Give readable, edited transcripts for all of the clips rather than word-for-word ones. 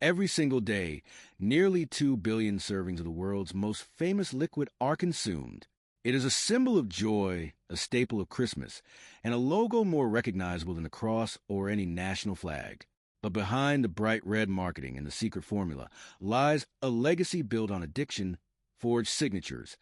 Every single day, nearly 2 billion servings of the world's most famous liquid are consumed. It is a symbol of joy, a staple of Christmas, and a logo more recognizable than the cross or any national flag. But behind the bright red marketing and the secret formula lies a legacy built on addiction, forged signatures,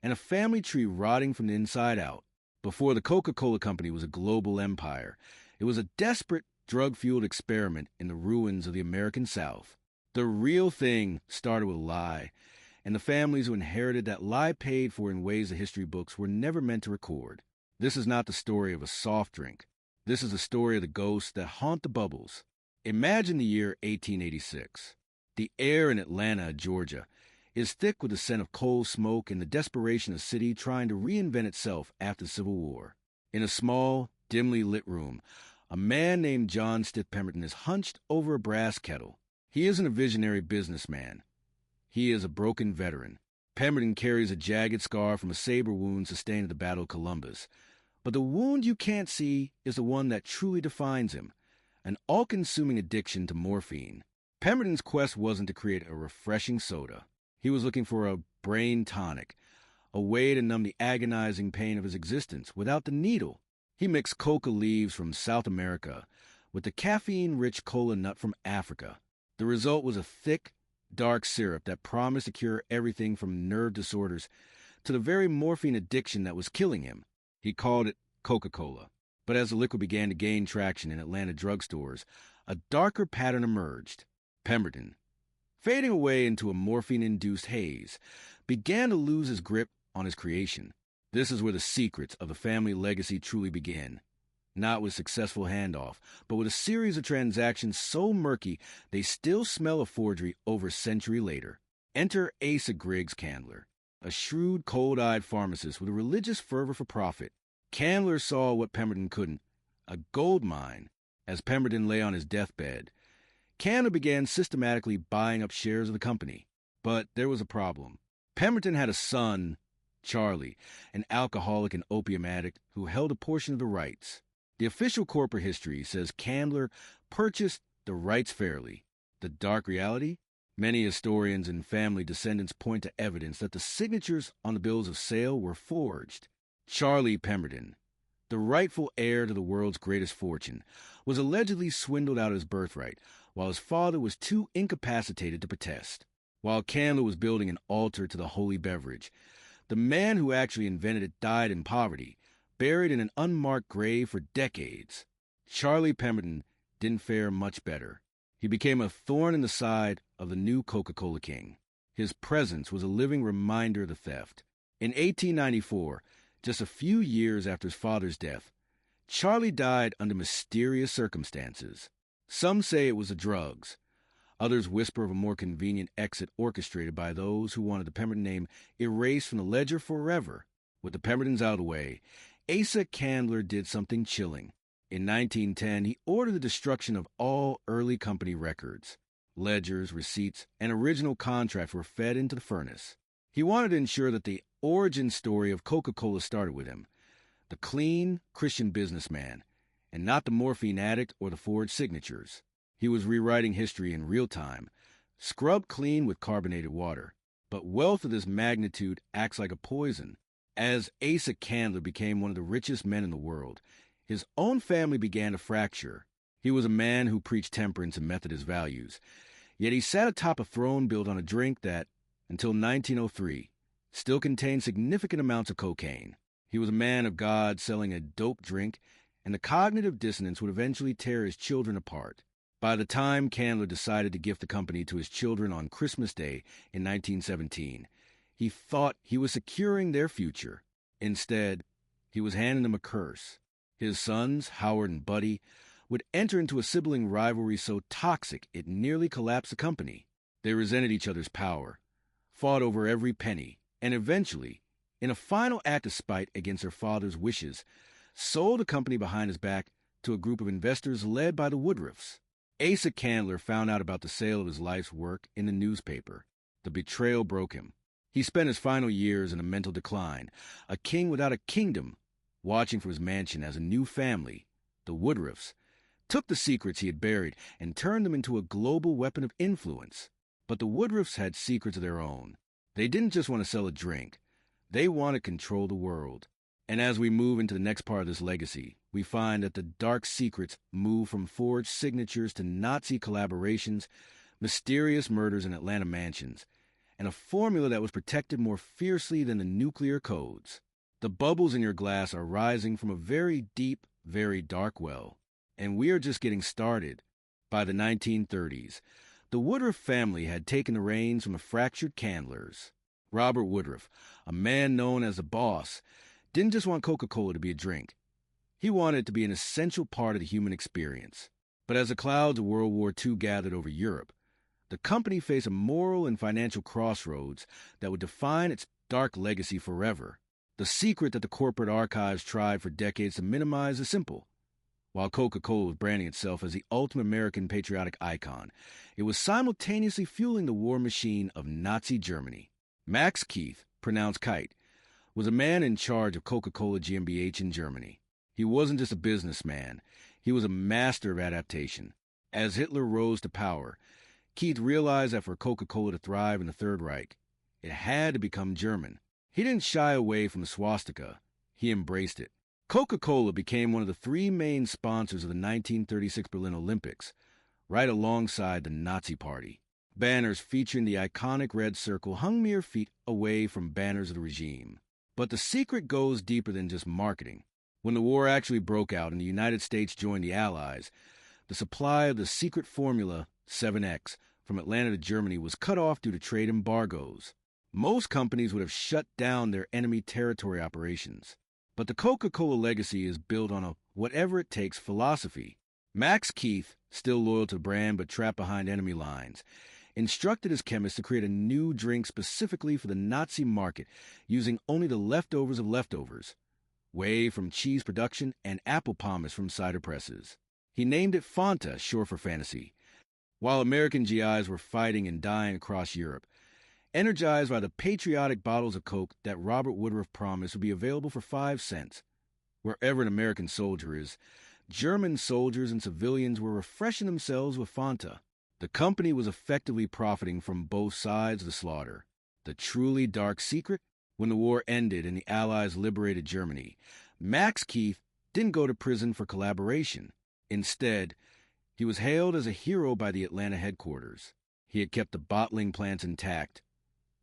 and a family tree rotting from the inside out. Before the Coca-Cola Company was a global empire, it was a desperate, drug-fueled experiment in the ruins of the American South. The real thing started with a lie, and the families who inherited that lie paid for in ways the history books were never meant to record. This is not the story of a soft drink. This is the story of the ghosts that haunt the bubbles. Imagine the year 1886. The air in Atlanta, Georgia, is thick with the scent of coal smoke and the desperation of the city trying to reinvent itself after the Civil War. In a small, dimly lit room, a man named John Stiff Pemberton is hunched over a brass kettle. He isn't a visionary businessman. He is a broken veteran. Pemberton carries a jagged scar from a saber wound sustained at the Battle of Columbus. But the wound you can't see is the one that truly defines him, an all-consuming addiction to morphine. Pemberton's quest wasn't to create a refreshing soda. He was looking for a brain tonic, a way to numb the agonizing pain of his existence without the needle. He mixed coca leaves from South America with the caffeine-rich cola nut from Africa. The result was a thick, dark syrup that promised to cure everything from nerve disorders to the very morphine addiction that was killing him. He called it Coca-Cola. But as the liquid began to gain traction in Atlanta drugstores, a darker pattern emerged. Pemberton, fading away into a morphine-induced haze, began to lose his grip on his creation. This is where the secrets of the family legacy truly begin. Not with successful handoff, but with a series of transactions so murky they still smell of forgery over a century later. Enter Asa Candler, a shrewd, cold-eyed pharmacist with a religious fervor for profit. Candler saw what Pemberton couldn't, a gold mine. As Pemberton lay on his deathbed, Candler began systematically buying up shares of the company. But there was a problem. Pemberton had a son, Charlie, an alcoholic and opium addict who held a portion of the rights. The official corporate history says Candler purchased the rights fairly. The dark reality? Many historians and family descendants point to evidence that the signatures on the bills of sale were forged. Charlie Pemberton, the rightful heir to the world's greatest fortune, was allegedly swindled out of his birthright, while his father was too incapacitated to protest. While Candler was building an altar to the holy beverage, the man who actually invented it died in poverty, buried in an unmarked grave for decades. Charlie Pemberton didn't fare much better. He became a thorn in the side of the new Coca-Cola king. His presence was a living reminder of the theft. In 1894, just a few years after his father's death, Charlie died under mysterious circumstances. Some say it was the drugs. Others whisper of a more convenient exit orchestrated by those who wanted the Pemberton name erased from the ledger forever. With the Pembertons out of the way, Asa Candler did something chilling. In 1910, he ordered the destruction of all early company records. Ledgers, receipts, and original contracts were fed into the furnace. He wanted to ensure that the origin story of Coca-Cola started with him, the clean Christian businessman, and not the morphine addict or the forged signatures. He was rewriting history in real time, scrubbed clean with carbonated water. But wealth of this magnitude acts like a poison. As Asa Candler became one of the richest men in the world, his own family began to fracture. He was a man who preached temperance and Methodist values, yet he sat atop a throne built on a drink that, until 1903, still contained significant amounts of cocaine. He was a man of God selling a dope drink, and the cognitive dissonance would eventually tear his children apart. By the time Candler decided to gift the company to his children on Christmas Day in 1917, he thought he was securing their future. Instead, he was handing them a curse. His sons, Howard and Buddy, would enter into a sibling rivalry so toxic it nearly collapsed the company. They resented each other's power, fought over every penny, and eventually, in a final act of spite against their father's wishes, sold the company behind his back to a group of investors led by the Woodruffs. Asa Candler found out about the sale of his life's work in the newspaper. The betrayal broke him. He spent his final years in a mental decline, a king without a kingdom, watching from his mansion as a new family, the Woodruffs, took the secrets he had buried and turned them into a global weapon of influence. But the Woodruffs had secrets of their own. They didn't just want to sell a drink. They wanted to control the world. And as we move into the next part of this legacy, we find that the dark secrets move from forged signatures to Nazi collaborations, mysterious murders in Atlanta mansions, and a formula that was protected more fiercely than the nuclear codes. The bubbles in your glass are rising from a very deep, very dark well. And we are just getting started. By the 1930s, the Woodruff family had taken the reins from the fractured Candlers. Robert Woodruff, a man known as the boss, didn't just want Coca-Cola to be a drink. He wanted it to be an essential part of the human experience. But as the clouds of World War II gathered over Europe, the company faced a moral and financial crossroads that would define its dark legacy forever. The secret that the corporate archives tried for decades to minimize is simple. While Coca-Cola was branding itself as the ultimate American patriotic icon, it was simultaneously fueling the war machine of Nazi Germany. Max Keith, pronounced Kite, was a man in charge of Coca-Cola GmbH in Germany. He wasn't just a businessman. He was a master of adaptation. As Hitler rose to power, Keith realized that for Coca-Cola to thrive in the Third Reich, it had to become German. He didn't shy away from the swastika. He embraced it. Coca-Cola became one of the three main sponsors of the 1936 Berlin Olympics, right alongside the Nazi Party. Banners featuring the iconic red circle hung mere feet away from banners of the regime. But the secret goes deeper than just marketing. When the war actually broke out and the United States joined the Allies, the supply of the secret formula 7X from Atlanta to Germany was cut off due to trade embargoes. Most companies would have shut down their enemy territory operations. But the Coca-Cola legacy is built on a whatever-it-takes philosophy. Max Keith, still loyal to the brand but trapped behind enemy lines, instructed his chemists to create a new drink specifically for the Nazi market using only the leftovers of leftovers, whey from cheese production and apple pomace from cider presses. He named it Fanta, short for fantasy. While American GIs were fighting and dying across Europe, energized by the patriotic bottles of Coke that Robert Woodruff promised would be available for 5 cents. Wherever an American soldier is, German soldiers and civilians were refreshing themselves with Fanta. The company was effectively profiting from both sides of the slaughter. The truly dark secret? When the war ended and the Allies liberated Germany, Max Keith didn't go to prison for collaboration. Instead, he was hailed as a hero by the Atlanta headquarters. He had kept the bottling plants intact,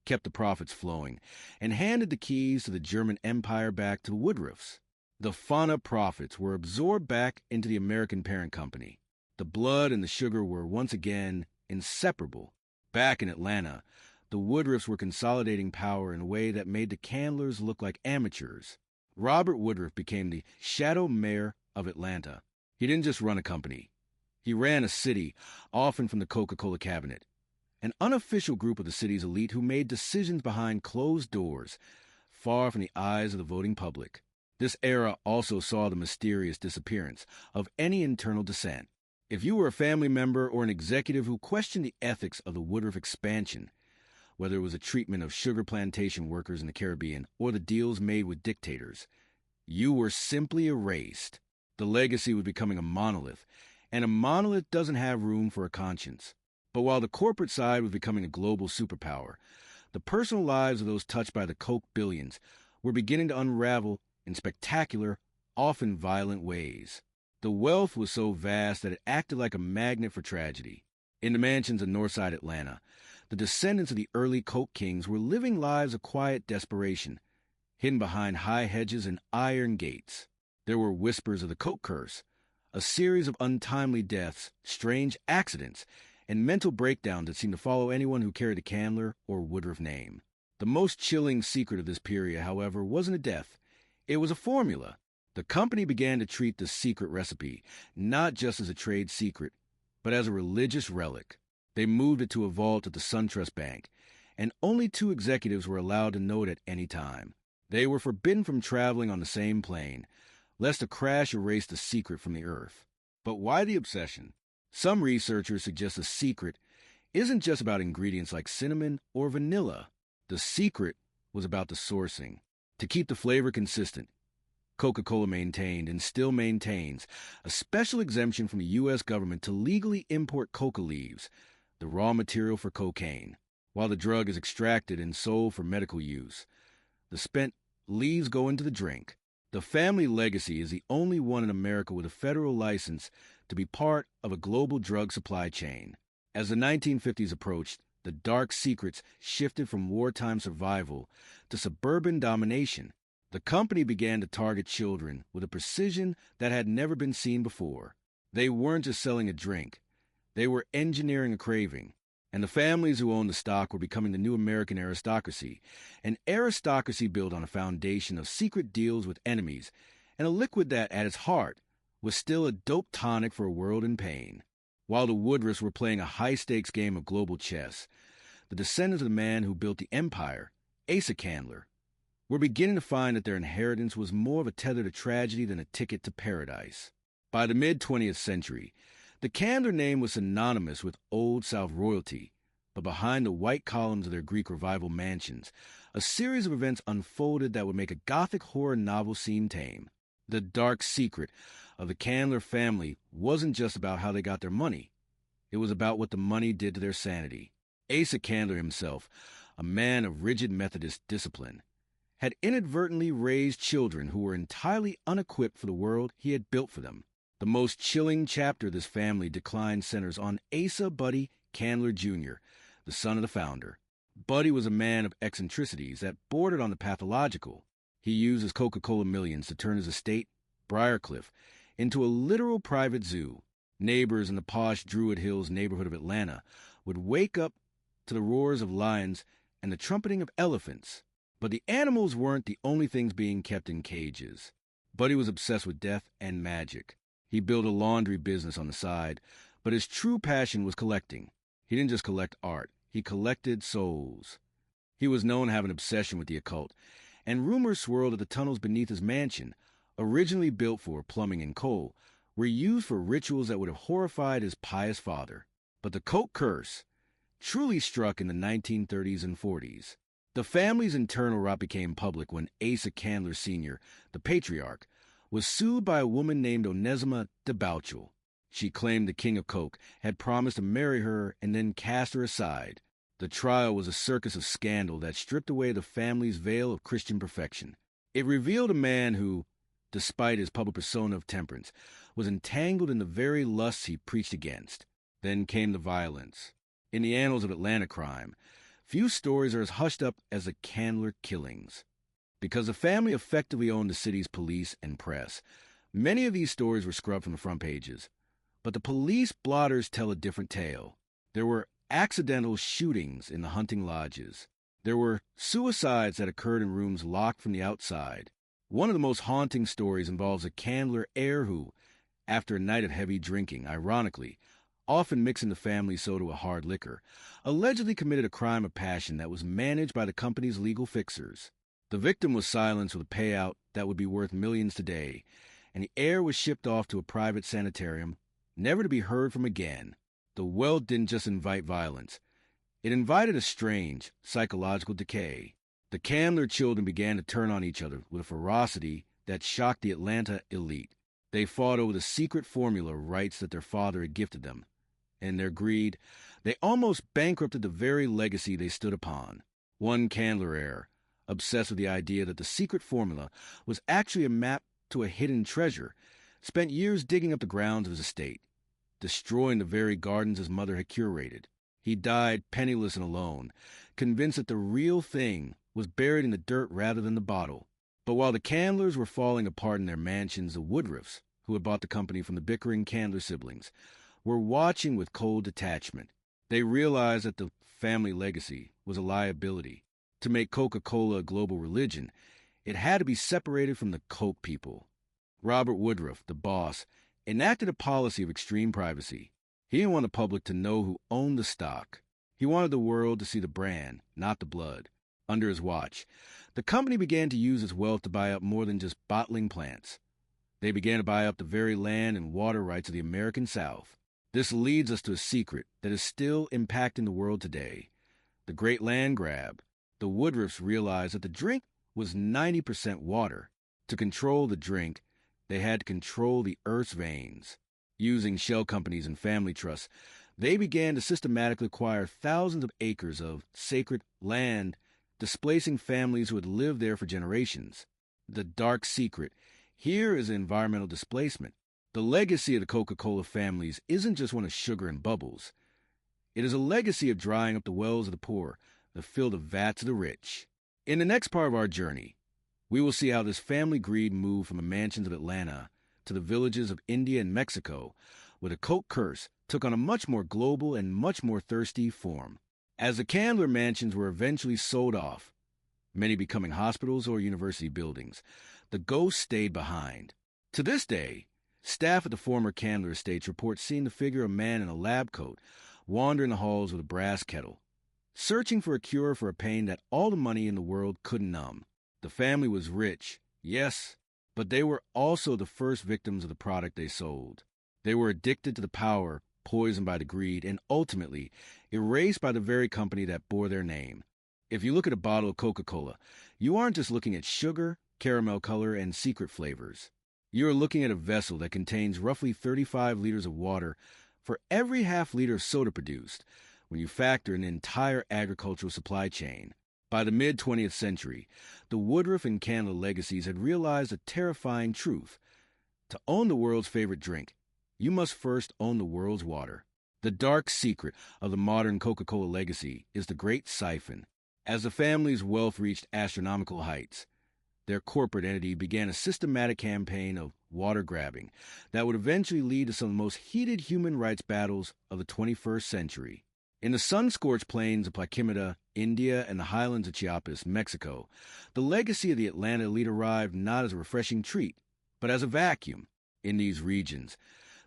kept the profits flowing, and handed the keys to the German Empire back to the Woodruffs. The Fanta profits were absorbed back into the American parent company. The blood and the sugar were once again inseparable. Back in Atlanta, the Woodruffs were consolidating power in a way that made the Candlers look like amateurs. Robert Woodruff became the shadow mayor of Atlanta. He didn't just run a company. He ran a city, often from the Coca-Cola cabinet. An unofficial group of the city's elite who made decisions behind closed doors, far from the eyes of the voting public. This era also saw the mysterious disappearance of any internal dissent. If you were a family member or an executive who questioned the ethics of the Woodruff expansion, whether it was the treatment of sugar plantation workers in the Caribbean or the deals made with dictators, you were simply erased. The legacy was becoming a monolith, and a monolith doesn't have room for a conscience. But while the corporate side was becoming a global superpower, the personal lives of those touched by the Coke billions were beginning to unravel in spectacular, often violent ways. The wealth was so vast that it acted like a magnet for tragedy. In the mansions of Northside Atlanta, the descendants of the early Coke kings were living lives of quiet desperation, hidden behind high hedges and iron gates. There were whispers of the Coke curse, a series of untimely deaths, strange accidents, and mental breakdowns that seemed to follow anyone who carried the Candler or Woodruff name. The most chilling secret of this period, however, wasn't a death. It was a formula. The company began to treat the secret recipe not just as a trade secret, but as a religious relic. They moved it to a vault at the SunTrust Bank, and only 2 executives were allowed to know it at any time. They were forbidden from traveling on the same plane, lest a crash erase the secret from the earth. But why the obsession? Some researchers suggest the secret isn't just about ingredients like cinnamon or vanilla. The secret was about the sourcing. To keep the flavor consistent, Coca-Cola maintained and still maintains a special exemption from the U.S. government to legally import coca leaves, the raw material for cocaine, while the drug is extracted and sold for medical use. The spent leaves go into the drink. The family legacy is the only one in America with a federal license to be part of a global drug supply chain. As the 1950s approached, the dark secrets shifted from wartime survival to suburban domination. The company began to target children with a precision that had never been seen before. They weren't just selling a drink. They were engineering a craving. And the families who owned the stock were becoming the new American aristocracy, an aristocracy built on a foundation of secret deals with enemies, and a liquid that, at its heart, was still a dope tonic for a world in pain. While the Woodruffs were playing a high-stakes game of global chess, the descendants of the man who built the empire, Asa Candler, were beginning to find that their inheritance was more of a tether to tragedy than a ticket to paradise. By the mid-20th century, the Candler name was synonymous with Old South royalty, but behind the white columns of their Greek revival mansions, a series of events unfolded that would make a Gothic horror novel seem tame. The dark secret of the Candler family wasn't just about how they got their money. It was about what the money did to their sanity. Asa Candler himself, a man of rigid Methodist discipline, had inadvertently raised children who were entirely unequipped for the world he had built for them. The most chilling chapter of this family decline centers on Asa Buddy Candler Jr., the son of the founder. Buddy was a man of eccentricities that bordered on the pathological. He used his Coca-Cola millions to turn his estate, Briarcliff, into a literal private zoo. Neighbors in the posh Druid Hills neighborhood of Atlanta would wake up to the roars of lions and the trumpeting of elephants. But the animals weren't the only things being kept in cages. Buddy was obsessed with death and magic. He built a laundry business on the side, but his true passion was collecting. He didn't just collect art, he collected souls. He was known to have an obsession with the occult, and rumors swirled that the tunnels beneath his mansion, originally built for plumbing and coal, were used for rituals that would have horrified his pious father. But the Coke curse truly struck in the 1930s and 40s. The family's internal rot became public when Asa Candler Sr., the patriarch, was sued by a woman named Onesiма DeBouchel. She claimed the king of Coke had promised to marry her and then cast her aside. The trial was a circus of scandal that stripped away the family's veil of Christian perfection. It revealed a man who, despite his public persona of temperance, was entangled in the very lusts he preached against. Then came the violence. In the annals of Atlanta crime, few stories are as hushed up as the Candler killings. Because the family effectively owned the city's police and press, many of these stories were scrubbed from the front pages. But the police blotters tell a different tale. There were accidental shootings in the hunting lodges. There were suicides that occurred in rooms locked from the outside. One of the most haunting stories involves a Candler heir who, after a night of heavy drinking, ironically, often mixing the family soda with hard liquor, allegedly committed a crime of passion that was managed by the company's legal fixers. The victim was silenced with a payout that would be worth millions today, and the heir was shipped off to a private sanitarium, never to be heard from again. The wealth didn't just invite violence. It invited a strange, psychological decay. The Candler children began to turn on each other with a ferocity that shocked the Atlanta elite. They fought over the secret formula of rights that their father had gifted them. In their greed, they almost bankrupted the very legacy they stood upon. One Candler heir, obsessed with the idea that the secret formula was actually a map to a hidden treasure, spent years digging up the grounds of his estate, destroying the very gardens his mother had curated. He died penniless and alone, convinced that the real thing was buried in the dirt rather than the bottle. But while the Candlers were falling apart in their mansions, the Woodruffs, who had bought the company from the bickering Candler siblings, were watching with cold detachment. They realized that the family legacy was a liability. To make Coca-Cola a global religion, it had to be separated from the Coke people. Robert Woodruff, the boss, enacted a policy of extreme privacy. He didn't want the public to know who owned the stock. He wanted the world to see the brand, not the blood. Under his watch, the company began to use its wealth to buy up more than just bottling plants. They began to buy up the very land and water rights of the American South. This leads us to a secret that is still impacting the world today. The Great Land Grab. The Woodruffs realized that the drink was 90% water. To control the drink, they had to control the earth's veins. Using shell companies and family trusts, they began to systematically acquire thousands of acres of sacred land, displacing families who had lived there for generations. The dark secret here is environmental displacement. The legacy of the Coca-Cola families isn't just one of sugar and bubbles. It is a legacy of drying up the wells of the poor, that fill the vats of the rich. In the next part of our journey, we will see how this family greed moved from the mansions of Atlanta to the villages of India and Mexico, where the Coke curse took on a much more global and much more thirsty form. As the Candler mansions were eventually sold off, many becoming hospitals or university buildings, the ghost stayed behind. To this day, staff at the former Candler estates report seeing the figure of a man in a lab coat wander in the halls with a brass kettle, searching for a cure for a pain that all the money in the world couldn't numb. The family was rich, yes, but they were also the first victims of the product they sold. They were addicted to the power, poisoned by the greed, and ultimately erased by the very company that bore their name. If you look at a bottle of Coca-Cola, you aren't just looking at sugar, caramel color, and secret flavors. You are looking at a vessel that contains roughly 35 liters of water for every half liter of soda produced, when you factor in the entire agricultural supply chain. By the mid-20th century, the Woodruff and Candler legacies had realized a terrifying truth. To own the world's favorite drink, you must first own the world's water. The dark secret of the modern Coca-Cola legacy is the Great Siphon. As the family's wealth reached astronomical heights, their corporate entity began a systematic campaign of water grabbing that would eventually lead to some of the most heated human rights battles of the 21st century. In the sun-scorched plains of Plaquemita, India, and the highlands of Chiapas, Mexico, the legacy of the Atlanta elite arrived not as a refreshing treat, but as a vacuum. In these regions,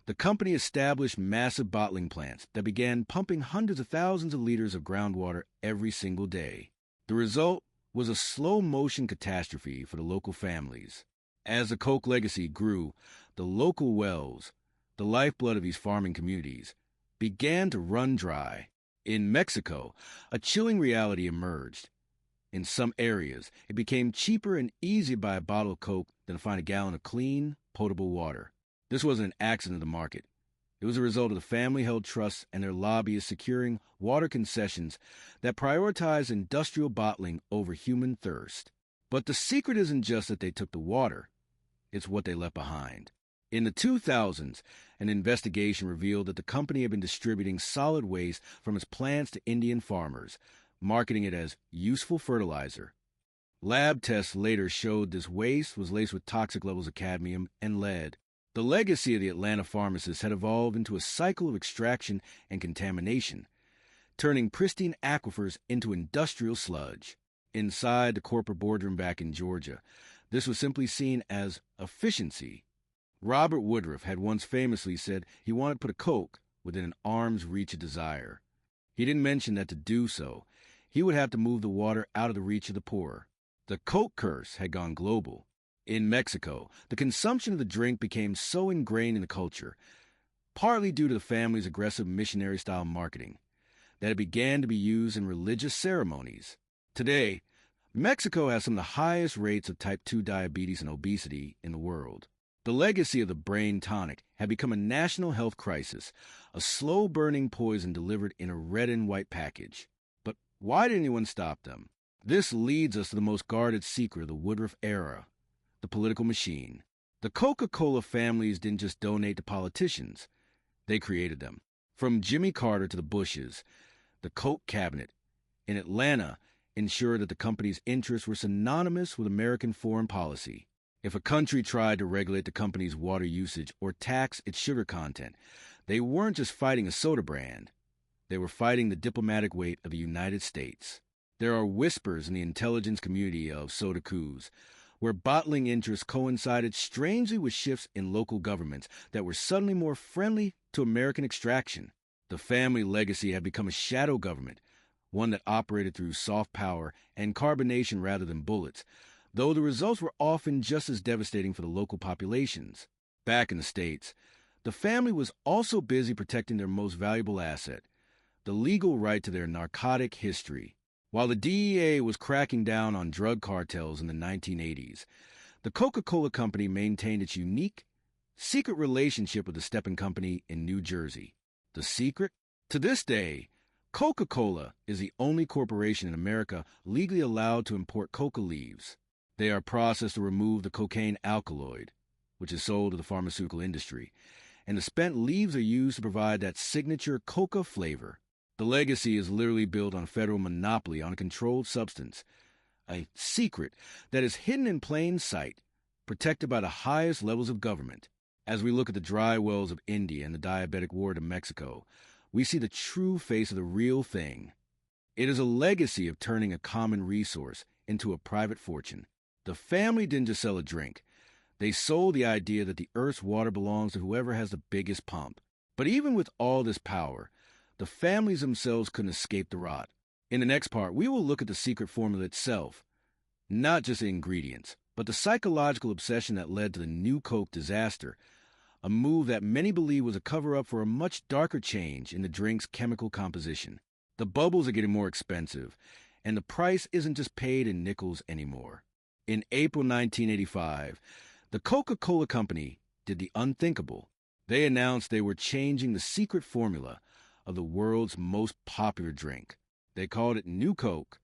the company established massive bottling plants that began pumping hundreds of thousands of liters of groundwater every single day. The result was a slow-motion catastrophe for the local families. As the Coke legacy grew, the local wells, the lifeblood of these farming communities, began to run dry. In Mexico, a chilling reality emerged. In some areas, it became cheaper and easier to buy a bottle of Coke than to find a gallon of clean, potable water. This wasn't an accident of the market. It was a result of the family-held trusts and their lobbyists securing water concessions that prioritized industrial bottling over human thirst. But the secret isn't just that they took the water. It's what they left behind. In the 2000s, an investigation revealed that the company had been distributing solid waste from its plants to Indian farmers, marketing it as useful fertilizer. Lab tests later showed this waste was laced with toxic levels of cadmium and lead. The legacy of the Atlanta pharmacists had evolved into a cycle of extraction and contamination, turning pristine aquifers into industrial sludge. Inside the corporate boardroom back in Georgia, this was simply seen as efficiency. Robert Woodruff had once famously said he wanted to put a Coke within an arm's reach of desire. He didn't mention that to do so, he would have to move the water out of the reach of the poor. The Coke curse had gone global. In Mexico, the consumption of the drink became so ingrained in the culture, partly due to the family's aggressive missionary-style marketing, that it began to be used in religious ceremonies. Today, Mexico has some of the highest rates of type 2 diabetes and obesity in the world. The legacy of the brain tonic had become a national health crisis, a slow-burning poison delivered in a red and white package. But why did anyone stop them? This leads us to the most guarded secret of the Woodruff era, the political machine. The Coca-Cola families didn't just donate to politicians. They created them. From Jimmy Carter to the Bushes, the Coke cabinet in Atlanta ensured that the company's interests were synonymous with American foreign policy. If a country tried to regulate the company's water usage or tax its sugar content, they weren't just fighting a soda brand. They were fighting the diplomatic weight of the United States. There are whispers in the intelligence community of soda coups, where bottling interests coincided strangely with shifts in local governments that were suddenly more friendly to American extraction. The family legacy had become a shadow government, one that operated through soft power and carbonation rather than bullets, though the results were often just as devastating for the local populations. Back in the States, the family was also busy protecting their most valuable asset, the legal right to their narcotic history. While the DEA was cracking down on drug cartels in the 1980s, The Coca-Cola Company maintained its unique, secret relationship with the Stepan Company in New Jersey. The secret? To this day, Coca-Cola is the only corporation in America legally allowed to import coca leaves. They are processed to remove the cocaine alkaloid, which is sold to the pharmaceutical industry, and the spent leaves are used to provide that signature coca flavor. The legacy is literally built on a federal monopoly on a controlled substance, a secret that is hidden in plain sight, protected by the highest levels of government. As we look at the dry wells of India and the diabetic ward of Mexico, we see the true face of the real thing. It is a legacy of turning a common resource into a private fortune. The family didn't just sell a drink. They sold the idea that the earth's water belongs to whoever has the biggest pump. But even with all this power, the families themselves couldn't escape the rot. In the next part, we will look at the secret formula itself, not just the ingredients, but the psychological obsession that led to the New Coke disaster, a move that many believe was a cover-up for a much darker change in the drink's chemical composition. The bubbles are getting more expensive, and the price isn't just paid in nickels anymore. In April 1985, the Coca-Cola Company did the unthinkable. They announced they were changing the secret formula of the world's most popular drink. They called it New Coke.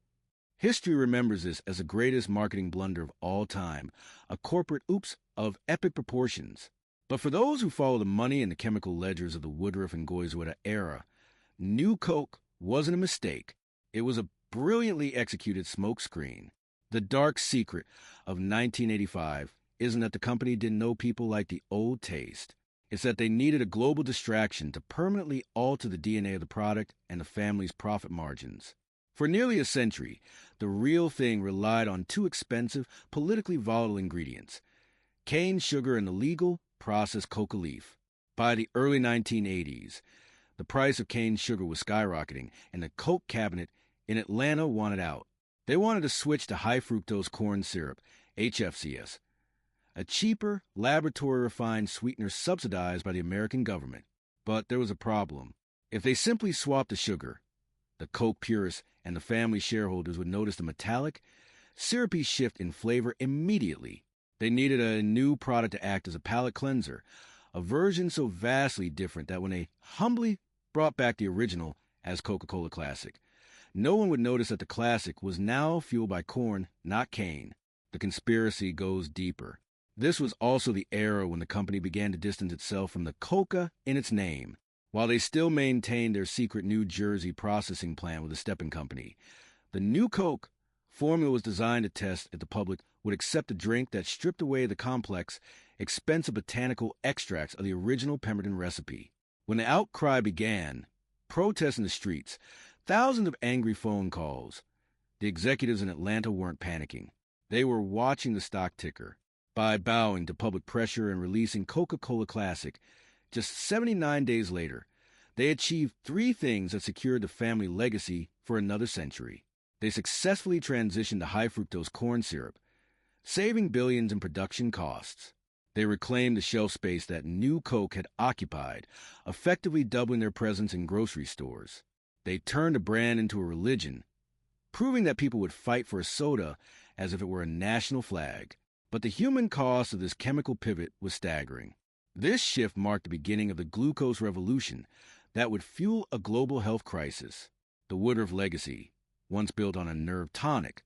History remembers this as the greatest marketing blunder of all time, a corporate oops of epic proportions. But for those who follow the money and the chemical ledgers of the Woodruff and Goizueta era, New Coke wasn't a mistake. It was a brilliantly executed smokescreen. The dark secret of 1985 isn't that the company didn't know people like the old taste. It's that they needed a global distraction to permanently alter the DNA of the product and the family's profit margins. For nearly a century, the real thing relied on two expensive, politically volatile ingredients: cane sugar and the legal, processed coca leaf. By the early 1980s, the price of cane sugar was skyrocketing, and the Coke cabinet in Atlanta wanted out. They wanted to switch to high-fructose corn syrup, HFCS, a cheaper, laboratory-refined sweetener subsidized by the American government. But there was a problem. If they simply swapped the sugar, the Coke purists and the family shareholders would notice the metallic, syrupy shift in flavor immediately. They needed a new product to act as a palate cleanser, a version so vastly different that when they humbly brought back the original as Coca-Cola Classic, no one would notice that the classic was now fueled by corn, not cane. The conspiracy goes deeper. This was also the era when the company began to distance itself from the Coca in its name. While they still maintained their secret New Jersey processing plant with the Stepan Company, the New Coke formula was designed to test if the public would accept a drink that stripped away the complex, expensive botanical extracts of the original Pemberton recipe. When the outcry began, protests in the streets, thousands of angry phone calls, the executives in Atlanta weren't panicking. They were watching the stock ticker. By bowing to public pressure and releasing Coca-Cola Classic, just 79 days later, they achieved three things that secured the family legacy for another century. They successfully transitioned to high-fructose corn syrup, saving billions in production costs. They reclaimed the shelf space that New Coke had occupied, effectively doubling their presence in grocery stores. They turned the brand into a religion, proving that people would fight for a soda as if it were a national flag. But the human cost of this chemical pivot was staggering. This shift marked the beginning of the glucose revolution that would fuel a global health crisis. The Woodruff legacy, once built on a nerve tonic,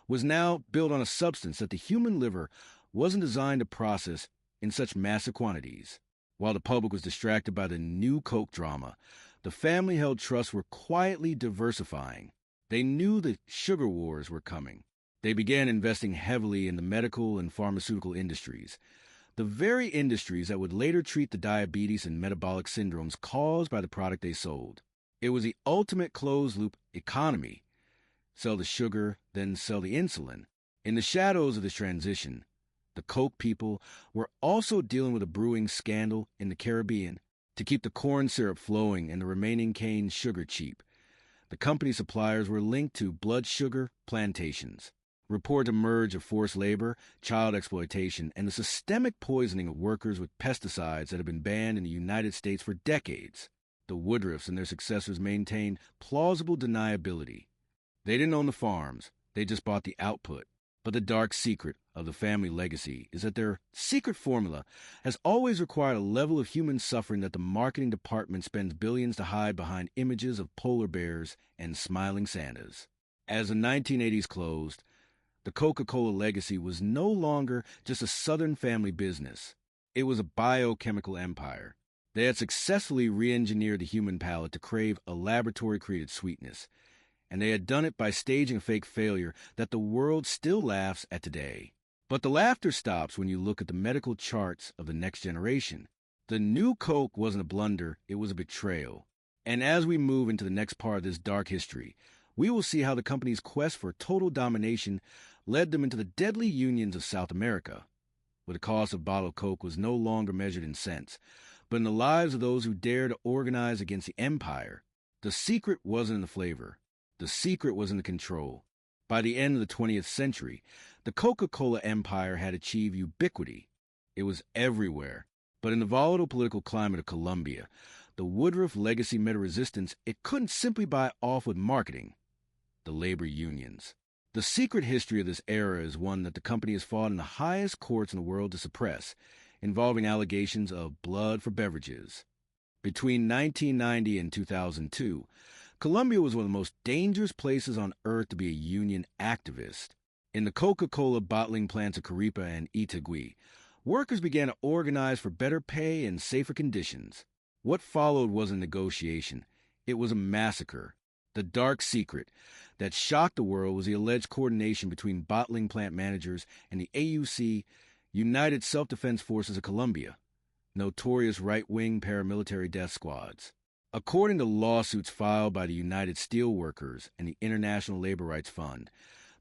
was now built on a substance that the human liver wasn't designed to process in such massive quantities. While the public was distracted by the New Coke drama, the family-held trusts were quietly diversifying. They knew the sugar wars were coming. They began investing heavily in the medical and pharmaceutical industries, the very industries that would later treat the diabetes and metabolic syndromes caused by the product they sold. It was the ultimate closed-loop economy. Sell the sugar, then sell the insulin. In the shadows of this transition, the Coke people were also dealing with a brewing scandal in the Caribbean. To keep the corn syrup flowing and the remaining cane sugar cheap, the company's suppliers were linked to blood sugar plantations. Reports emerged of forced labor, child exploitation, and the systemic poisoning of workers with pesticides that had been banned in the United States for decades. The Woodruffs and their successors maintained plausible deniability. They didn't own the farms, they just bought the output. But the dark secret of the family legacy is that their secret formula has always required a level of human suffering that the marketing department spends billions to hide behind images of polar bears and smiling Santas. As the 1980s closed, the Coca-Cola legacy was no longer just a Southern family business. It was a biochemical empire. They had successfully re-engineered the human palate to crave a laboratory-created sweetness, and they had done it by staging a fake failure that the world still laughs at today. But the laughter stops when you look at the medical charts of the next generation. The new Coke wasn't a blunder, it was a betrayal. And as we move into the next part of this dark history, we will see how the company's quest for total domination led them into the deadly unions of South America, where the cost of a bottle of Coke was no longer measured in cents, but in the lives of those who dared to organize against the empire. The secret wasn't in the flavor. The secret was in the control. By the end of the 20th century, the Coca-Cola empire had achieved ubiquity. It was everywhere. But in the volatile political climate of Colombia, the Woodruff legacy met a resistance it couldn't simply buy off with marketing: the labor unions. The secret history of this era is one that the company has fought in the highest courts in the world to suppress, involving allegations of blood for beverages. Between 1990 and 2002, Colombia was one of the most dangerous places on earth to be a union activist. In the Coca-Cola bottling plants of Caripe and Itagüí, workers began to organize for better pay and safer conditions. What followed wasn't a negotiation. It was a massacre. The dark secret that shocked the world was the alleged coordination between bottling plant managers and the AUC, United Self-Defense Forces of Colombia, notorious right-wing paramilitary death squads. According to lawsuits filed by the United Steelworkers and the International Labor Rights Fund,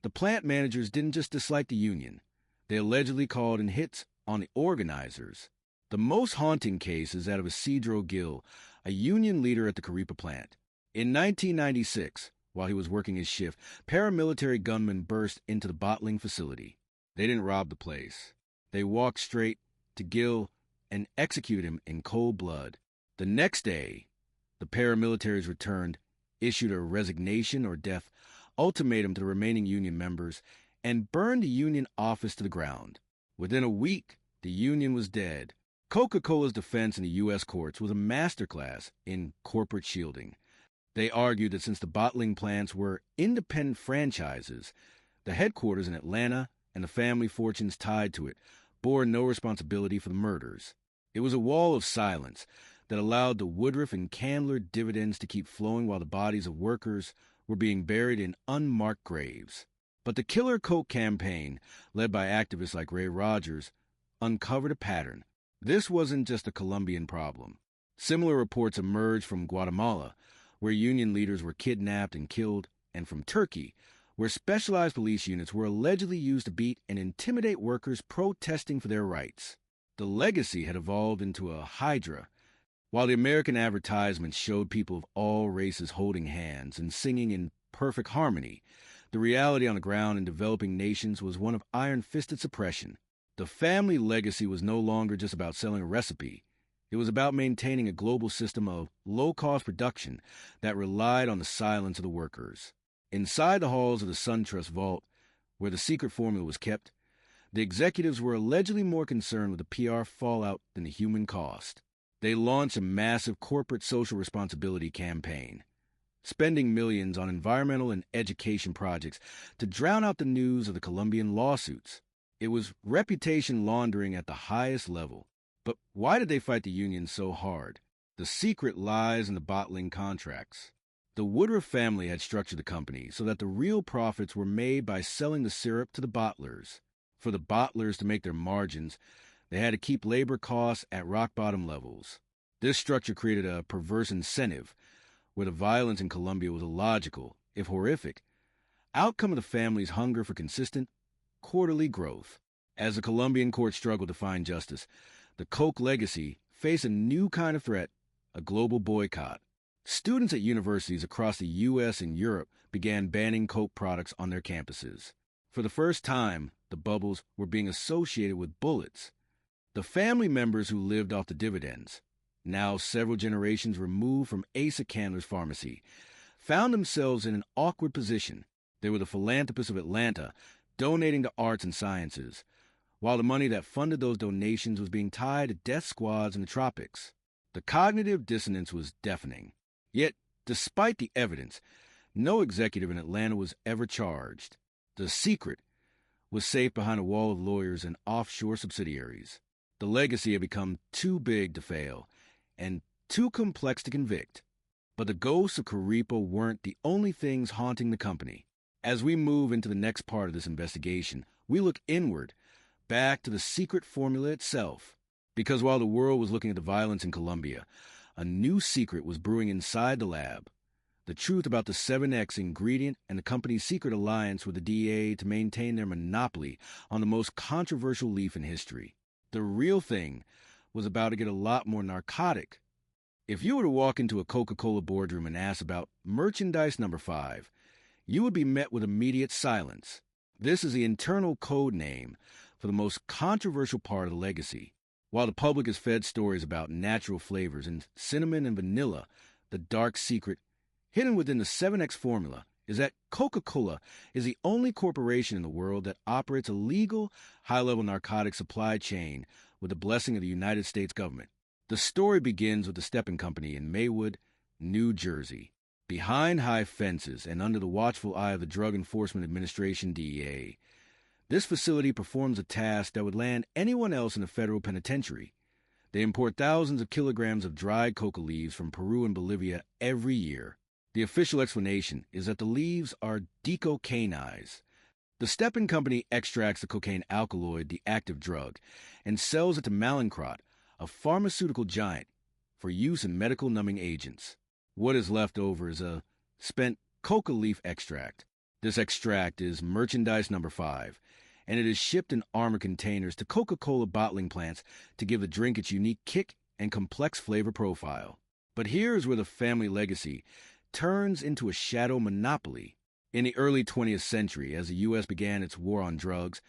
the plant managers didn't just dislike the union. They allegedly called in hits on the organizers. The most haunting case is that of Isidro Gil, a union leader at the Caripe plant. In 1996, while he was working his shift, paramilitary gunmen burst into the bottling facility. They didn't rob the place. They walked straight to Gil and executed him in cold blood. The next day, the paramilitaries returned, issued a resignation or death ultimatum to the remaining union members, and burned the union office to the ground. Within a week, the union was dead. Coca-Cola's defense in the U.S. courts was a masterclass in corporate shielding. They argued that since the bottling plants were independent franchises, the headquarters in Atlanta and the family fortunes tied to it bore no responsibility for the murders. It was a wall of silence that allowed the Woodruff and Candler dividends to keep flowing while the bodies of workers were being buried in unmarked graves. But the Killer Coke campaign, led by activists like Ray Rogers, uncovered a pattern. This wasn't just a Colombian problem. Similar reports emerged from Guatemala, where union leaders were kidnapped and killed, and from Turkey, where specialized police units were allegedly used to beat and intimidate workers protesting for their rights. The legacy had evolved into a hydra. While the American advertisements showed people of all races holding hands and singing in perfect harmony, the reality on the ground in developing nations was one of iron-fisted suppression. The family legacy was no longer just about selling a recipe. It was about maintaining a global system of low-cost production that relied on the silence of the workers. Inside the halls of the SunTrust vault, where the secret formula was kept, the executives were allegedly more concerned with the PR fallout than the human cost. They launched a massive corporate social responsibility campaign, spending millions on environmental and education projects to drown out the news of the Colombian lawsuits. It was reputation laundering at the highest level. But why did they fight the union so hard? The secret lies in the bottling contracts. The Woodruff family had structured the company so that the real profits were made by selling the syrup to the bottlers. For the bottlers to make their margins, they had to keep labor costs at rock-bottom levels. This structure created a perverse incentive, where the violence in Colombia was a logical, if horrific, outcome of the family's hunger for consistent, quarterly growth. As the Colombian court struggled to find justice, the Coke legacy faced a new kind of threat, a global boycott. Students at universities across the U.S. and Europe began banning Coke products on their campuses. For the first time, the bubbles were being associated with bullets. The family members who lived off the dividends, now several generations removed from Asa Candler's pharmacy, found themselves in an awkward position. They were the philanthropists of Atlanta, donating to arts and sciences, while the money that funded those donations was being tied to death squads in the tropics. The cognitive dissonance was deafening. Yet, despite the evidence, no executive in Atlanta was ever charged. The secret was safe behind a wall of lawyers and offshore subsidiaries. The legacy had become too big to fail and too complex to convict. But the ghosts of Caripo weren't the only things haunting the company. As we move into the next part of this investigation, we look inward, back to the secret formula itself. Because while the world was looking at the violence in Colombia, a new secret was brewing inside the lab. The truth about the 7X ingredient and the company's secret alliance with the DEA to maintain their monopoly on the most controversial leaf in history. The real thing was about to get a lot more narcotic. If you were to walk into a Coca-Cola boardroom and ask about merchandise number 5, you would be met with immediate silence. This is the internal code name for the most controversial part of the legacy. While the public is fed stories about natural flavors and cinnamon and vanilla, the dark secret hidden within the 7X formula is that Coca-Cola is the only corporation in the world that operates a legal, high-level narcotic supply chain with the blessing of the United States government. The story begins with the Stepan Company in Maywood, New Jersey. Behind high fences and under the watchful eye of the Drug Enforcement Administration, DEA, this facility performs a task that would land anyone else in a federal penitentiary. They import thousands of kilograms of dried coca leaves from Peru and Bolivia every year. The official explanation is that the leaves are decocainized. The Stepan Company extracts the cocaine alkaloid, the active drug, and sells it to Mallinckrodt, a pharmaceutical giant, for use in medical numbing agents. What is left over is a spent coca leaf extract. This extract is merchandise number 5, and it is shipped in armored containers to Coca-Cola bottling plants to give the drink its unique kick and complex flavor profile. But here is where the family legacy turns into a shadow monopoly. In the early 20th century, as the U.S. began its war on drugs,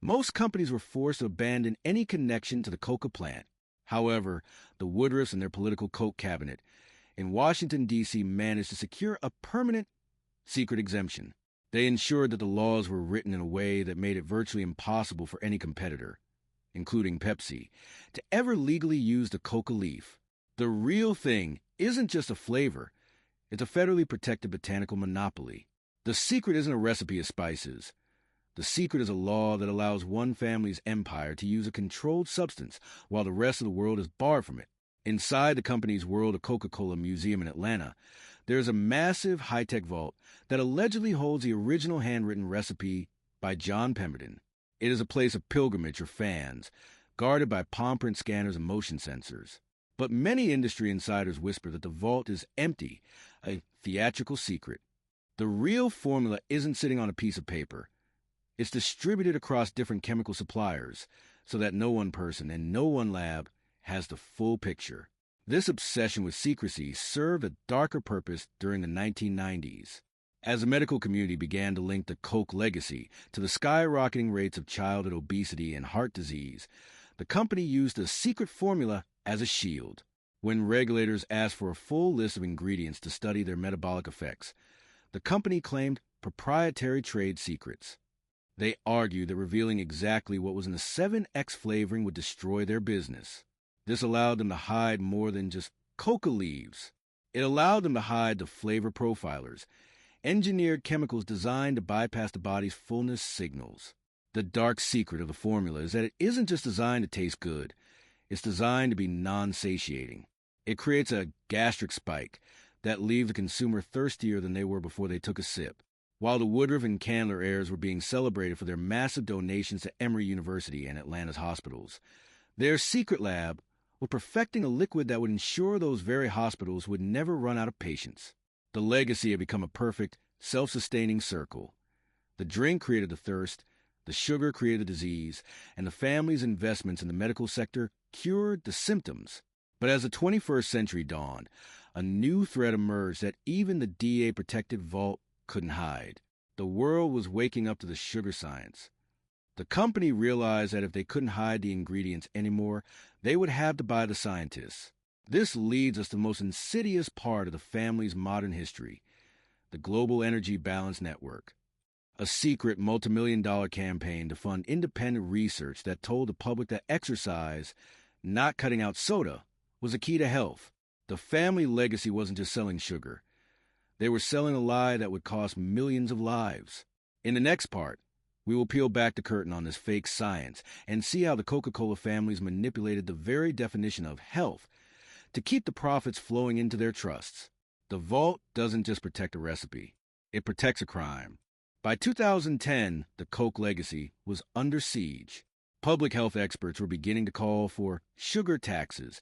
most companies were forced to abandon any connection to the coca plant. However, the Woodruffs and their political coke cabinet in Washington, D.C. managed to secure a permanent secret exemption. They ensured that the laws were written in a way that made it virtually impossible for any competitor, including Pepsi, to ever legally use the coca leaf. The real thing isn't just a flavor. It's a federally protected botanical monopoly. The secret isn't a recipe of spices. The secret is a law that allows one family's empire to use a controlled substance while the rest of the world is barred from it. Inside the company's World of Coca-Cola Museum in Atlanta, there is a massive high-tech vault that allegedly holds the original handwritten recipe by John Pemberton. It is a place of pilgrimage for fans, guarded by palm print scanners and motion sensors. But many industry insiders whisper that the vault is empty, a theatrical secret. The real formula isn't sitting on a piece of paper. It's distributed across different chemical suppliers so that no one person and no one lab has the full picture. This obsession with secrecy served a darker purpose during the 1990s. As the medical community began to link the Coke legacy to the skyrocketing rates of childhood obesity and heart disease, the company used the secret formula as a shield. When regulators asked for a full list of ingredients to study their metabolic effects, the company claimed proprietary trade secrets. They argued that revealing exactly what was in the 7X flavoring would destroy their business. This allowed them to hide more than just coca leaves. It allowed them to hide the flavor profilers, engineered chemicals designed to bypass the body's fullness signals. The dark secret of the formula is that it isn't just designed to taste good. It's designed to be non-satiating. It creates a gastric spike that leaves the consumer thirstier than they were before they took a sip. While the Woodruff and Candler heirs were being celebrated for their massive donations to Emory University and Atlanta's hospitals, their secret lab was perfecting a liquid that would ensure those very hospitals would never run out of patients. The legacy had become a perfect, self-sustaining circle. The drink created the thirst, the sugar created the disease, and the family's investments in the medical sector cured the symptoms. But as the 21st century dawned, a new threat emerged that even the DEA-protected vault couldn't hide. The world was waking up to the sugar science. The company realized that if they couldn't hide the ingredients anymore, they would have to buy the scientists. This leads us to the most insidious part of the family's modern history, the global energy balance network. a secret multimillion-dollar campaign to fund independent research that told the public that exercise, not cutting out soda, was a key to health. The family legacy wasn't just selling sugar. They were selling a lie that would cost millions of lives. In the next part, we will peel back the curtain on this fake science and see how the Coca-Cola families manipulated the very definition of health to keep the profits flowing into their trusts. The vault doesn't just protect a recipe. It protects a crime. By 2010, the Coke legacy was under siege. Public health experts were beginning to call for sugar taxes,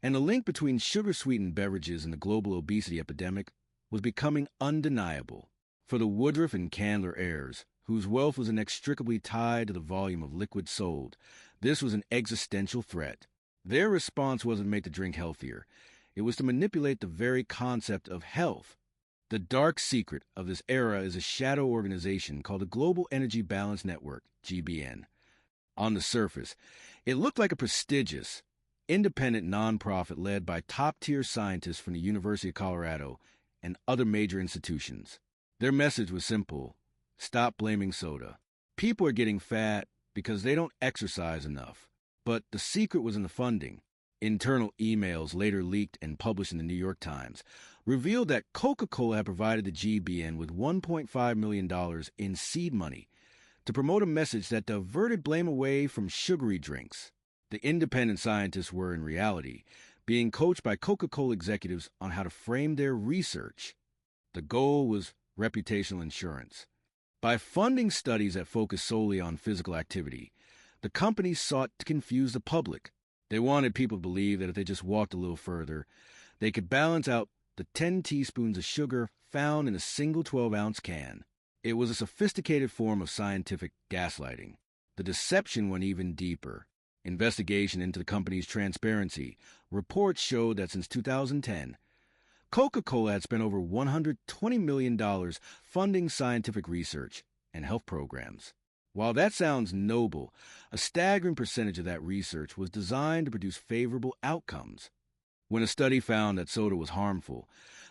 and the link between sugar-sweetened beverages and the global obesity epidemic was becoming undeniable. For the Woodruff and Candler heirs, whose wealth was inextricably tied to the volume of liquid sold, this was an existential threat. Their response wasn't to make the drink healthier. It was to manipulate the very concept of health. The dark secret of this era is a shadow organization called the Global Energy Balance Network, GBN. On the surface, it looked like a prestigious, independent nonprofit led by top-tier scientists from the University of Colorado and other major institutions. Their message was simple: stop blaming soda. People are getting fat because they don't exercise enough. But the secret was in the funding. Internal emails, later leaked and published in the New York Times, revealed that Coca-Cola had provided the GBN with $1.5 million in seed money to promote a message that diverted blame away from sugary drinks. The independent scientists were, in reality, being coached by Coca-Cola executives on how to frame their research. The goal was reputational insurance. By funding studies that focused solely on physical activity, the company sought to confuse the public. They wanted people to believe that if they just walked a little further, they could balance out the 10 teaspoons of sugar found in a single 12-ounce can. It was a sophisticated form of scientific gaslighting. The deception went even deeper. Investigation into the company's transparency. Reports showed that since 2010, Coca-Cola had spent over $120 million funding scientific research and health programs. While that sounds noble, a staggering percentage of that research was designed to produce favorable outcomes. When a study found that soda was harmful,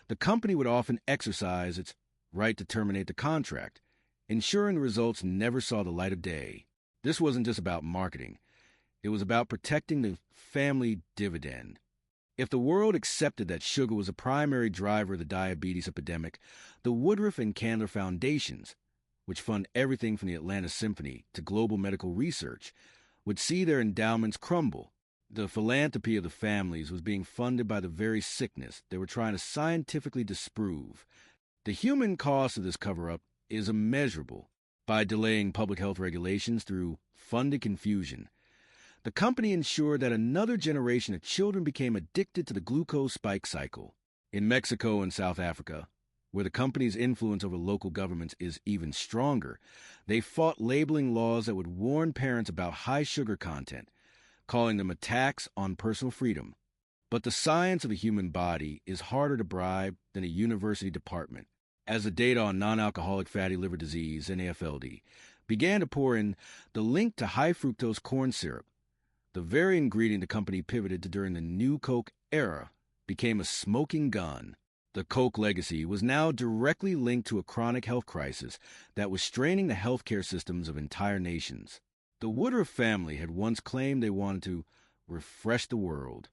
the company would often exercise its right to terminate the contract, ensuring the results never saw the light of day. This wasn't just about marketing. It was about protecting the family dividend. If the world accepted that sugar was a primary driver of the diabetes epidemic, the Woodruff and Candler Foundations, which fund everything from the Atlanta Symphony to global medical research, would see their endowments crumble. The philanthropy of the families was being funded by the very sickness they were trying to scientifically disprove. The human cost of this cover-up is immeasurable. By delaying public health regulations through funded confusion, the company ensured that another generation of children became addicted to the glucose spike cycle. In Mexico and South Africa, where the company's influence over local governments is even stronger, they fought labeling laws that would warn parents about high sugar content, calling them attacks on personal freedom. But the science of the human body is harder to bribe than a university department. As the data on non-alcoholic fatty liver disease, NAFLD, began to pour in, the link to high-fructose corn syrup, the very ingredient the company pivoted to during the New Coke era, became a smoking gun. The Coke legacy was now directly linked to a chronic health crisis that was straining the healthcare systems of entire nations. The Woodruff family had once claimed they wanted to refresh the world.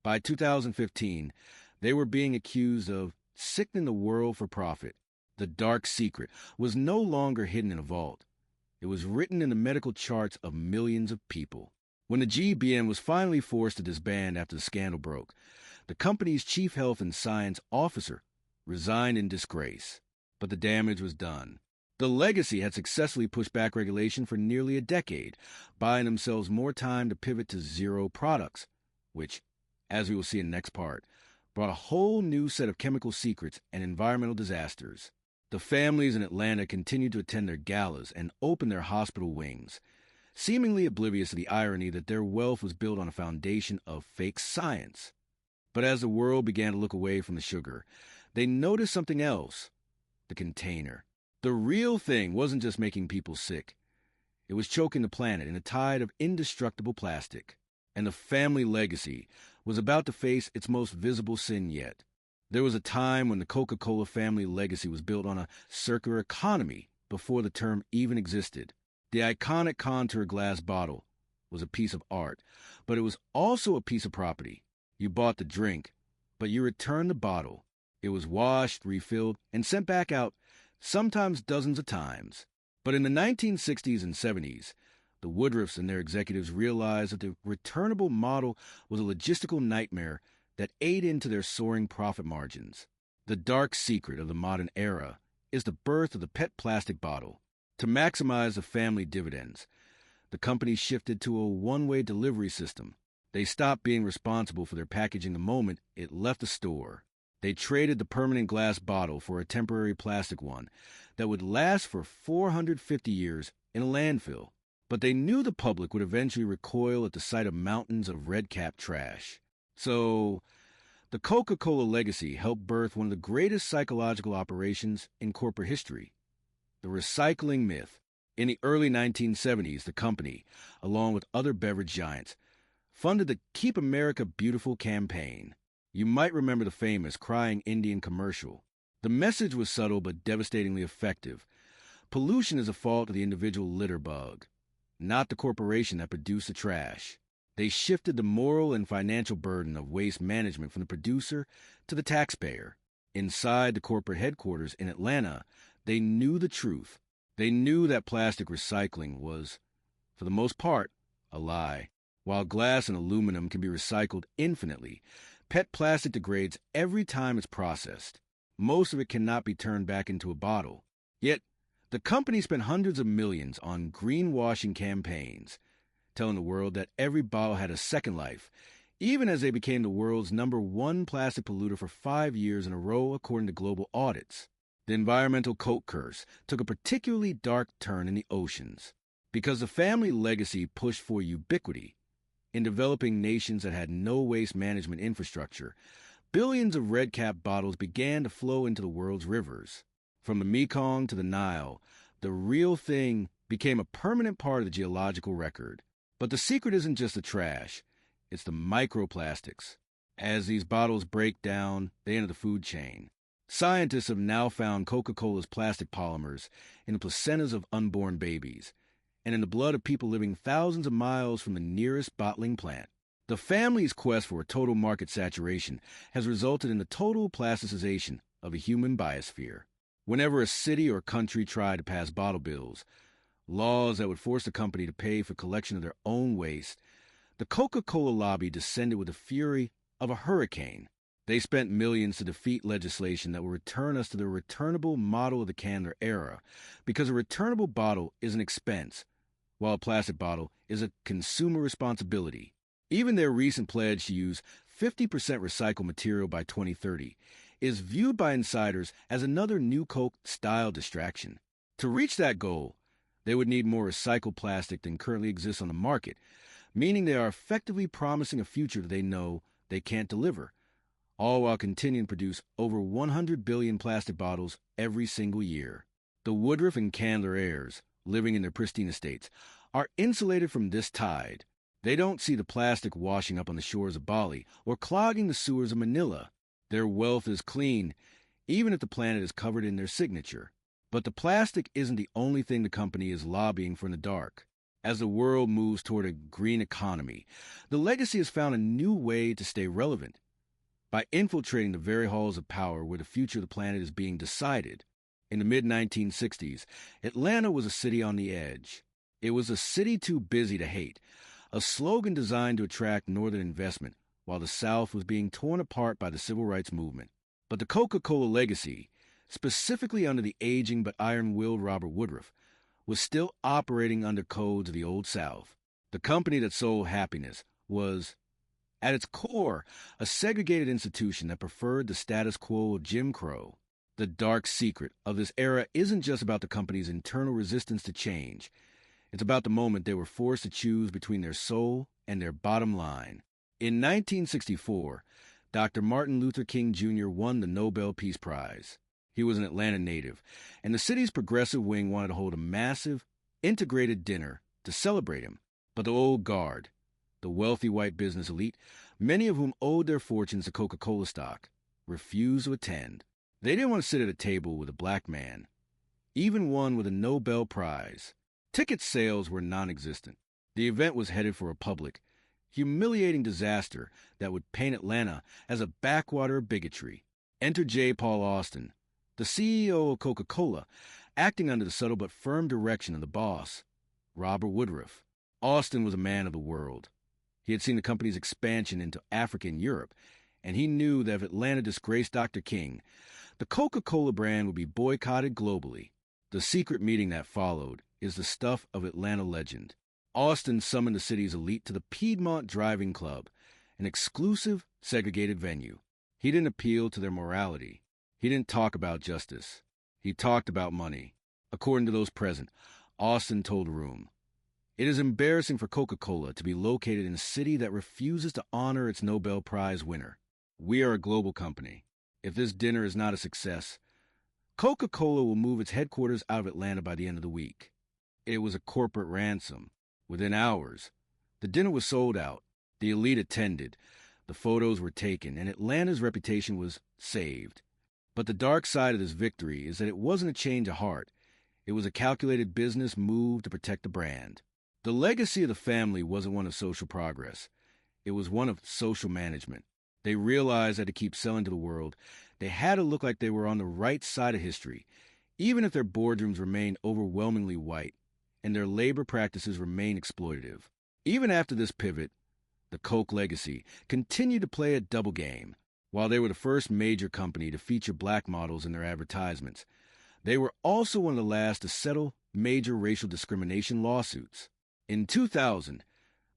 By 2015, they were being accused of sickening the world for profit. The dark secret was no longer hidden in a vault. It was written in the medical charts of millions of people. When the GBN was finally forced to disband after the scandal broke, the company's chief health and science officer resigned in disgrace. But the damage was done. The legacy had successfully pushed back regulation for nearly a decade, buying themselves more time to pivot to zero products, which, as we will see in the next part, brought a whole new set of chemical secrets and environmental disasters. The families in Atlanta continued to attend their galas and open their hospital wings, seemingly oblivious to the irony that their wealth was built on a foundation of fake science. But as the world began to look away from the sugar, they noticed something else: the container. The real thing wasn't just making people sick. It was choking the planet in a tide of indestructible plastic. And the family legacy was about to face its most visible sin yet. There was a time when the Coca-Cola family legacy was built on a circular economy before the term even existed. The iconic contour glass bottle was a piece of art, but it was also a piece of property. You bought the drink, but you returned the bottle. It was washed, refilled, and sent back out, sometimes dozens of times. But in the 1960s and 70s, the Woodruffs and their executives realized that the returnable model was a logistical nightmare that ate into their soaring profit margins. The dark secret of the modern era is the birth of the PET plastic bottle. To maximize the family dividends, the company shifted to a one-way delivery system. They stopped being responsible for their packaging the moment it left the store. They traded the permanent glass bottle for a temporary plastic one that would last for 450 years in a landfill. But they knew the public would eventually recoil at the sight of mountains of red-cap trash. So, the Coca-Cola legacy helped birth one of the greatest psychological operations in corporate history, the recycling myth. In the early 1970s, the company, along with other beverage giants, funded the Keep America Beautiful campaign. You might remember the famous Crying Indian commercial. The message was subtle but devastatingly effective. Pollution is a fault of the individual litter bug, not the corporation that produced the trash. They shifted the moral and financial burden of waste management from the producer to the taxpayer. Inside the corporate headquarters in Atlanta, they knew the truth. They knew that plastic recycling was, for the most part, a lie. While glass and aluminum can be recycled infinitely, PET plastic degrades every time it's processed. Most of it cannot be turned back into a bottle. Yet, the company spent hundreds of millions on greenwashing campaigns, telling the world that every bottle had a second life, even as they became the world's #1 plastic polluter for 5 years in a row according to global audits. The environmental Coke curse took a particularly dark turn in the oceans, because the family legacy pushed for ubiquity. In developing nations that had no waste management infrastructure, billions of red cap bottles began to flow into the world's rivers. From the Mekong to the Nile, the real thing became a permanent part of the geological record. But the secret isn't just the trash, it's the microplastics. As these bottles break down, they enter the food chain. Scientists have now found Coca-Cola's plastic polymers in the placentas of unborn babies and in the blood of people living thousands of miles from the nearest bottling plant. The family's quest for a total market saturation has resulted in the total plasticization of the human biosphere. Whenever a city or country tried to pass bottle bills, laws that would force the company to pay for collection of their own waste, the Coca-Cola lobby descended with the fury of a hurricane. They spent millions to defeat legislation that will return us to the returnable model of the Candler era, because a returnable bottle is an expense, while a plastic bottle is a consumer responsibility. Even their recent pledge to use 50% recycled material by 2030 is viewed by insiders as another new Coke-style distraction. To reach that goal, they would need more recycled plastic than currently exists on the market, meaning they are effectively promising a future that they know they can't deliver, all while continuing to produce over 100 billion plastic bottles every single year. The Woodruff and Candler heirs, living in their pristine estates, are insulated from this tide. They don't see the plastic washing up on the shores of Bali or clogging the sewers of Manila. Their wealth is clean, even if the planet is covered in their signature. But the plastic isn't the only thing the company is lobbying for in the dark. As the world moves toward a green economy, the legacy has found a new way to stay relevant. By infiltrating the very halls of power where the future of the planet is being decided. In the mid-1960s, Atlanta was a city on the edge. It was a city too busy to hate, a slogan designed to attract northern investment, while the South was being torn apart by the civil rights movement. But the Coca-Cola legacy, specifically under the aging but iron-willed Robert Woodruff, was still operating under codes of the Old South. The company that sold happiness was, at its core, a segregated institution that preferred the status quo of Jim Crow. The dark secret of this era isn't just about the company's internal resistance to change. It's about the moment they were forced to choose between their soul and their bottom line. In 1964, Dr. Martin Luther King Jr. won the Nobel Peace Prize. He was an Atlanta native, and the city's progressive wing wanted to hold a massive, integrated dinner to celebrate him. But the old guard, the wealthy white business elite, many of whom owed their fortunes to Coca-Cola stock, refused to attend. They didn't want to sit at a table with a black man. even one with a Nobel Prize. Ticket sales were non-existent. The event was headed for a public, humiliating disaster that would paint Atlanta as a backwater of bigotry. Enter J. Paul Austin, the CEO of Coca-Cola, acting under the subtle but firm direction of the boss, Robert Woodruff. Austin was a man of the world. He had seen the company's expansion into Africa and Europe, and he knew that if Atlanta disgraced Dr. King, the Coca-Cola brand would be boycotted globally. The secret meeting that followed is the stuff of Atlanta legend. Austin summoned the city's elite to the Piedmont Driving Club, an exclusive, segregated venue. He didn't appeal to their morality. He didn't talk about justice. He talked about money. According to those present, Austin told the room, "It is embarrassing for Coca-Cola to be located in a city that refuses to honor its Nobel Prize winner. We are a global company. If this dinner is not a success, Coca-Cola will move its headquarters out of Atlanta by the end of the week." It was a corporate ransom. Within hours, the dinner was sold out. The elite attended. The photos were taken, and Atlanta's reputation was saved. But the dark side of this victory is that it wasn't a change of heart. It was a calculated business move to protect the brand. The legacy of the family wasn't one of social progress. It was one of social management. They realized that to keep selling to the world, they had to look like they were on the right side of history, even if their boardrooms remained overwhelmingly white and their labor practices remained exploitative. Even after this pivot, the Coke legacy continued to play a double game. While they were the first major company to feature black models in their advertisements, they were also one of the last to settle major racial discrimination lawsuits. In 2000,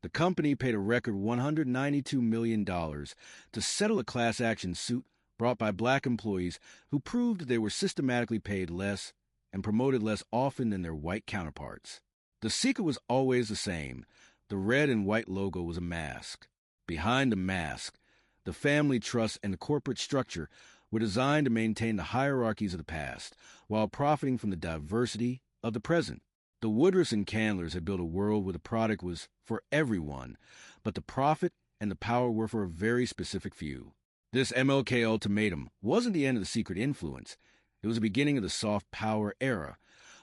the company paid a record $192 million to settle a class action suit brought by black employees who proved they were systematically paid less and promoted less often than their white counterparts. The secret was always the same. The red and white logo was a mask. Behind the mask, the family trust and the corporate structure were designed to maintain the hierarchies of the past while profiting from the diversity of the present. The Woodruffs and Candlers had built a world where the product was for everyone, but the profit and the power were for a very specific few. This MLK ultimatum wasn't the end of the secret influence. It was the beginning of the soft power era,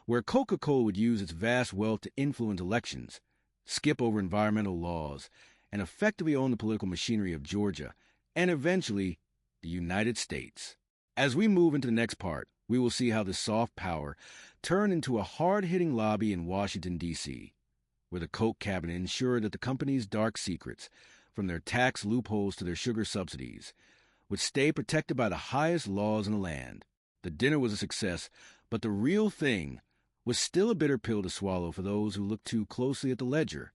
where Coca-Cola would use its vast wealth to influence elections, skip over environmental laws, and effectively own the political machinery of Georgia, and eventually the United States. As we move into the next part, we will see how this soft power turned into a hard-hitting lobby in Washington, D.C., where the Coke cabinet ensured that the company's dark secrets, from their tax loopholes to their sugar subsidies, would stay protected by the highest laws in the land. The dinner was a success, but the real thing was still a bitter pill to swallow for those who looked too closely at the ledger.